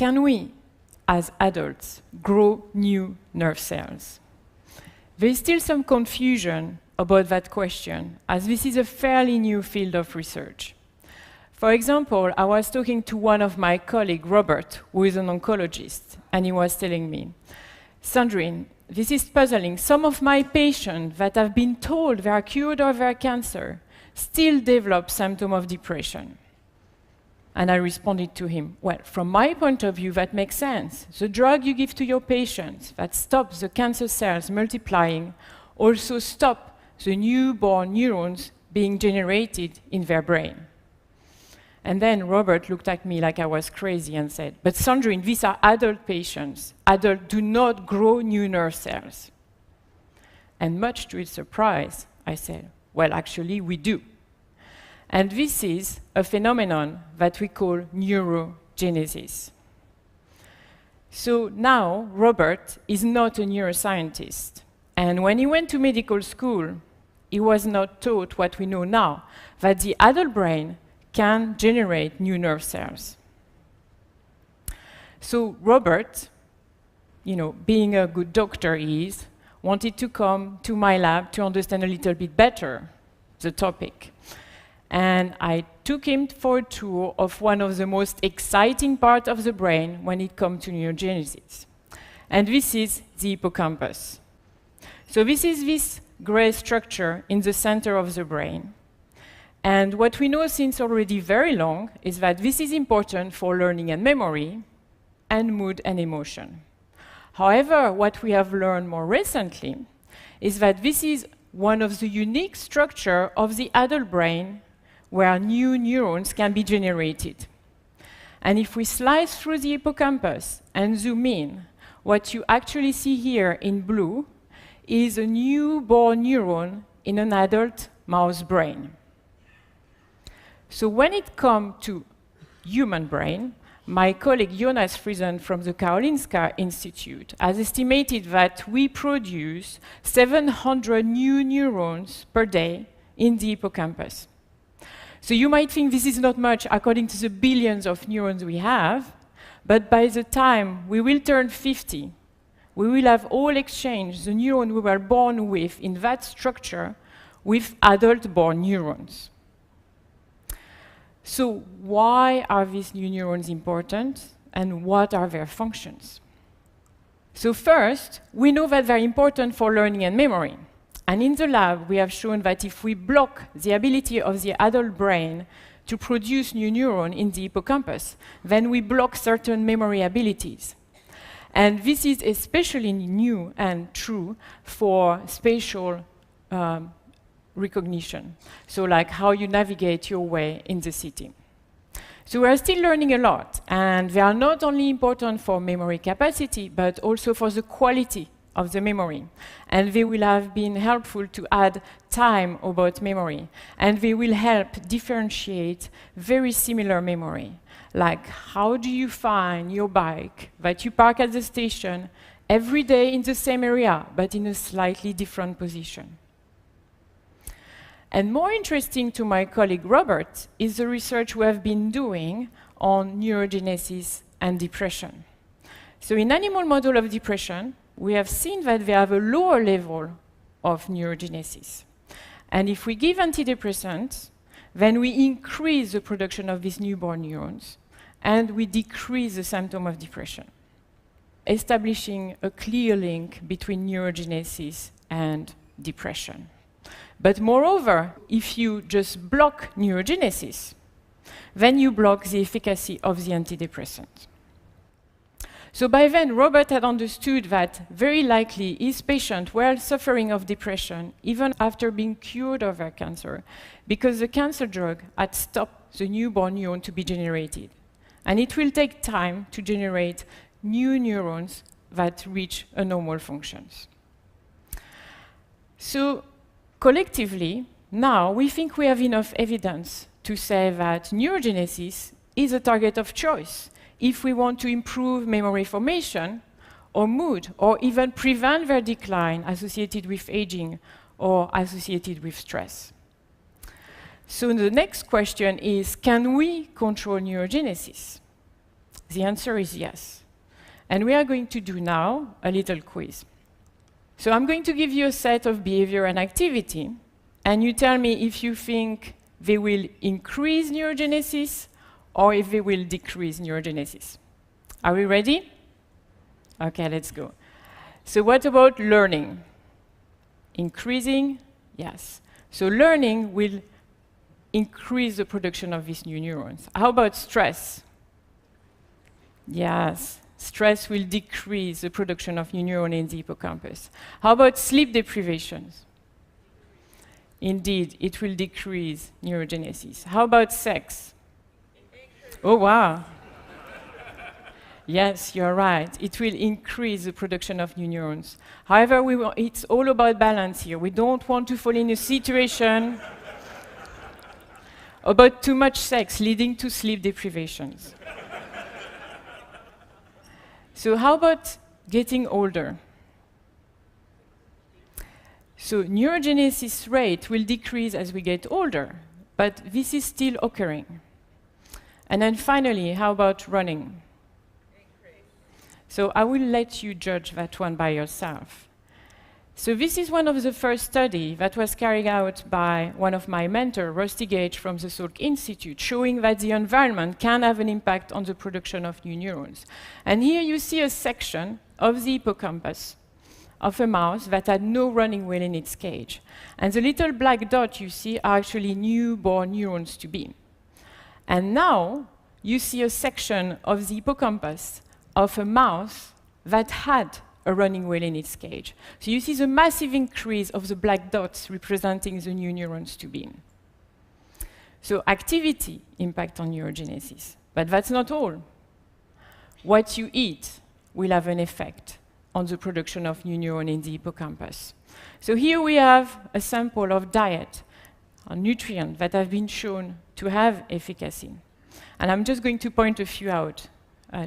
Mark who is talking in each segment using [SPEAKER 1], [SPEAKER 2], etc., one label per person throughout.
[SPEAKER 1] can we, as adults, grow new nerve cells? There is still some confusion about that question, as this is a fairly new field of research. For example, I was talking to one of my colleagues, Robert, who is an oncologist, and he was telling me, Sandrine, this is puzzling. Some of my patients that have been told they are cured of their cancer still develop symptoms of depression. And I responded to him, well, from my point of view, that makes sense. The drug you give to your patients that stops the cancer cells multiplying also stop the newborn neurons being generated in their brain. And then Robert looked at me like I was crazy and said, but Sandrine, these are adult patients. Adults do not grow new nerve cells. And much to his surprise, I said, well, actually, we do. And this is a phenomenon that we call neurogenesis. So now, Robert is not a neuroscientist. And when he went to medical school, he was not taught what we know now, that the adult brain can generate new nerve cells. So Robert, being a good doctor he is, wanted to come to my lab to understand a little bit better the topic. And I took him for a tour of one of the most exciting parts of the brain when it comes to neurogenesis. And this is the hippocampus. So this is this gray structure in the center of the brain. And what we know since already very long is that this is important for learning and memory, and mood and emotion. However, what we have learned more recently is that this is one of the unique structures of the adult brain where new neurons can be generated. And if we slice through the hippocampus and zoom in, what you actually see here in blue is a newborn neuron in an adult mouse brain. So when it comes to human brain, my colleague Jonas Friesen from the Karolinska Institute has estimated that we produce 700 new neurons per day in the hippocampus. So you might think this is not much according to the billions of neurons we have, but by the time we will turn 50, we will have all exchanged the neuron we were born with in that structure with adult-born neurons. So why are these new neurons important, and what are their functions? So first, we know that they're important for learning and memory. And in the lab, we have shown that if we block the ability of the adult brain to produce new neurons in the hippocampus, then we block certain memory abilities. And this is especially new and true for spatial recognition. So like how you navigate your way in the city. So we are still learning a lot, and they are not only important for memory capacity, but also for the quality of the memory. And they will have been helpful to add time about memory. And they will help differentiate very similar memory. Like, how do you find your bike that you park at the station every day in the same area, but in a slightly different position? And more interesting to my colleague Robert is the research we have been doing on neurogenesis and depression. So in animal model of depression, we have seen that they have a lower level of neurogenesis. And if we give antidepressants, then we increase the production of these newborn neurons, and we decrease the symptom of depression, establishing a clear link between neurogenesis and depression. But moreover, if you just block neurogenesis, then you block the efficacy of the antidepressant. So by then, Robert had understood that very likely his patients were suffering of depression even after being cured of their cancer, because the cancer drug had stopped the newborn neuron to be generated. And it will take time to generate new neurons that reach a normal functions. So collectively, now we think we have enough evidence to say that neurogenesis is a target of choice if we want to improve memory formation or mood, or even prevent their decline associated with aging or associated with stress. So the next question is, can we control neurogenesis? The answer is yes. And we are going to do now a little quiz. So I'm going to give you a set of behavior and activity, and you tell me if you think they will increase neurogenesis or if they will decrease neurogenesis. Are we ready? Okay, let's go. So what about learning? Increasing? Yes. So learning will increase the production of these new neurons. How about stress? Yes. Stress will decrease the production of new neurons in the hippocampus. How about sleep deprivations? Indeed, it will decrease neurogenesis. How about sex? Oh, wow. Yes, you're right. It will increase the production of new neurons. However, it's all about balance here. We don't want to fall in a situation about too much sex leading to sleep deprivations. So how about getting older? So neurogenesis rate will decrease as we get older, but this is still occurring. And then finally, how about running? So I will let you judge that one by yourself. So this is one of the first studies that was carried out by one of my mentors, Rusty Gage from the Salk Institute, showing that the environment can have an impact on the production of new neurons. And here you see a section of the hippocampus of a mouse that had no running wheel in its cage. And the little black dot you see are actually newborn neurons to be. And now you see a section of the hippocampus of a mouse that had a running wheel in its cage. So you see the massive increase of the black dots representing the new neurons to be. So activity impact on neurogenesis, but that's not all. What you eat will have an effect on the production of new neurons in the hippocampus. So here we have a sample of diet, a nutrient that have been shown to have efficacy. And I'm just going to point a few out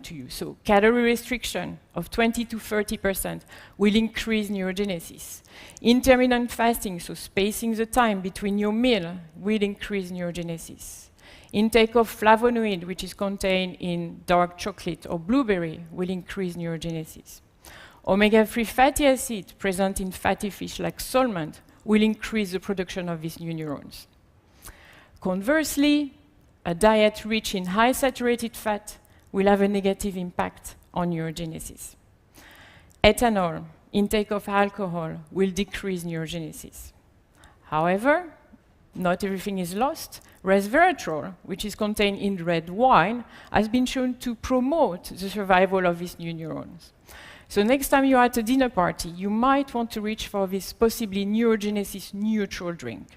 [SPEAKER 1] to you. So calorie restriction of 20 to 30% will increase neurogenesis. Intermittent fasting, so spacing the time between your meal, will increase neurogenesis. Intake of flavonoid, which is contained in dark chocolate or blueberry, will increase neurogenesis. Omega-3 fatty acid present in fatty fish like salmon will increase the production of these new neurons. Conversely, a diet rich in high saturated fat will have a negative impact on neurogenesis. Ethanol, intake of alcohol, will decrease neurogenesis. However, not everything is lost. Resveratrol, which is contained in red wine, has been shown to promote the survival of these new neurons. So next time you're at a dinner party, you might want to reach for this possibly neurogenesis neutral drink.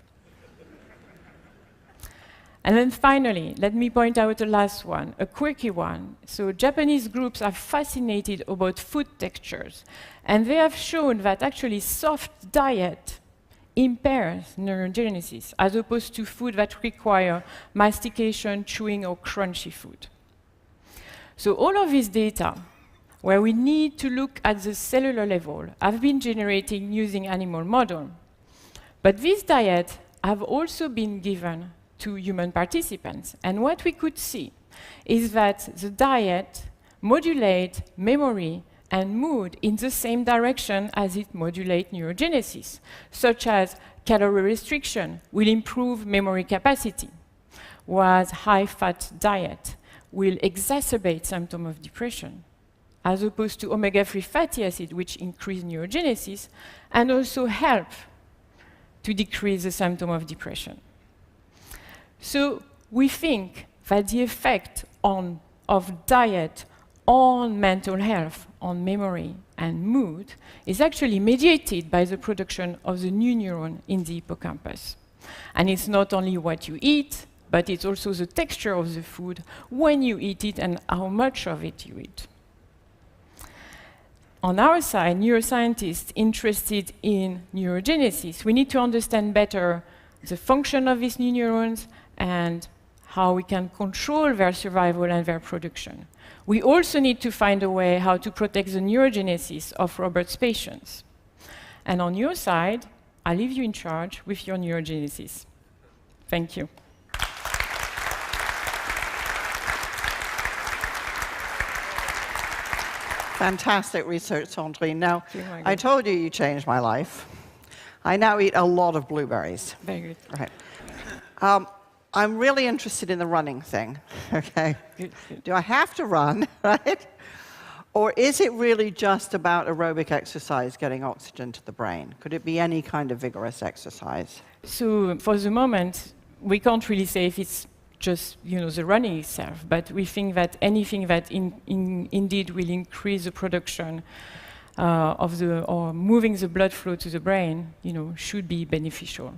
[SPEAKER 1] And then finally, let me point out the last one, a quirky one. So Japanese groups are fascinated about food textures, and they have shown that actually soft diet impairs neurogenesis, as opposed to food that require mastication, chewing, or crunchy food. So all of this data, where we need to look at the cellular level, have been generated using animal model. But these diets have also been given to human participants. And what we could see is that the diet modulates memory and mood in the same direction as it modulates neurogenesis, such as calorie restriction will improve memory capacity, whereas high-fat diet will exacerbate symptoms of depression, as opposed to omega-3 fatty acid, which increase neurogenesis and also help to decrease the symptom of depression. So we think that the effect of diet on mental health, on memory and mood, is actually mediated by the production of the new neuron in the hippocampus. And it's not only what you eat, but it's also the texture of the food when you eat it and how much of it you eat. On our side, neuroscientists interested in neurogenesis, we need to understand better the function of these new neurons and how we can control their survival and their production. We also need to find a way how to protect the neurogenesis of Robert's patients. And on your side, I leave you in charge with your neurogenesis. Thank you.
[SPEAKER 2] Fantastic research, Sandrine. Now,
[SPEAKER 1] Very
[SPEAKER 2] I
[SPEAKER 1] good.
[SPEAKER 2] told you you changed my life. I now eat a lot of blueberries.
[SPEAKER 1] Very good.
[SPEAKER 2] Right. I'm really interested in the running thing, okay?
[SPEAKER 1] Good, good.
[SPEAKER 2] Do I have to run, right? Or is it really just about aerobic exercise getting oxygen to the brain? Could it be any kind of vigorous exercise?
[SPEAKER 1] So for the moment, we can't really say if it's just the running itself, but we think that anything that indeed will increase the production or moving the blood flow to the brain, should be beneficial.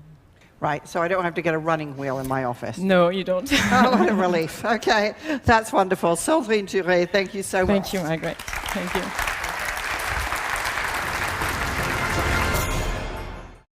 [SPEAKER 2] Right, so I don't have to get a running wheel in my office.
[SPEAKER 1] No, you don't.
[SPEAKER 2] Oh, what a relief. Okay, that's wonderful. Sandrine Thuret, thank you so much.
[SPEAKER 1] Thank you, Margaret. Thank you.